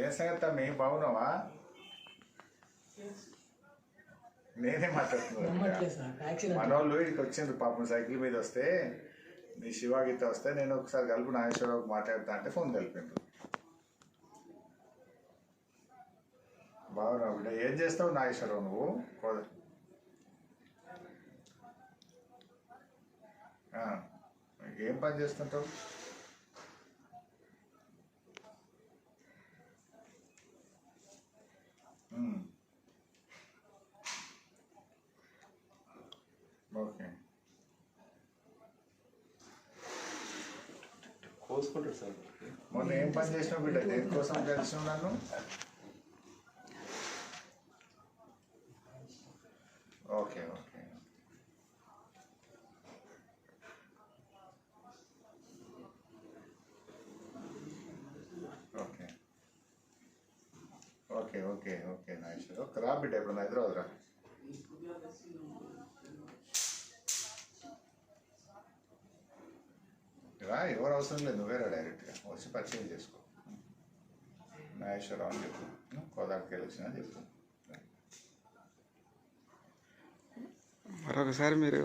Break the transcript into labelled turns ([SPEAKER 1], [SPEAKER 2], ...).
[SPEAKER 1] ఏ సంగతి మీ బాగున్నావా? నేనే మాట్లాడుతున్నా. మనోళ్ళు ఇక్కడికి వచ్చిండ్రు పాపం సైకిల్ మీద వస్తే, నీ శివగీత వస్తే నేను ఒకసారి కలుపు నాగేశ్వరరావుకి మాట్లాడతా అంటే ఫోన్ కలిపిండ్రు. బాగున్నావు బిడ్డ. ఏం చేస్తావు నాగేశ్వరరావు నువ్వు? ఏం పని చేస్తుంటావు? ఓకే.
[SPEAKER 2] కోసుకుంటాడు సార్.
[SPEAKER 1] మొన్న ఏం పని చేసినావు బిడ్డ? దేనికోసం కలిసినావు నన్ను? Okay okay. Okay okay okay okay Nageshwar. Okay రా బిడ్డ, ఇప్పుడు హైదరాబాద్ రా. రా, ఎవరు అవసరం లేదు, నువ్వేరా డైరెక్ట్గా వచ్చి పరిచయం చేసుకో. నాగేశ్వరరావు అని చెప్పు, కోదాడికి వెళ్ళొచ్చినా చెప్పు.
[SPEAKER 3] మరొకసారి మీరు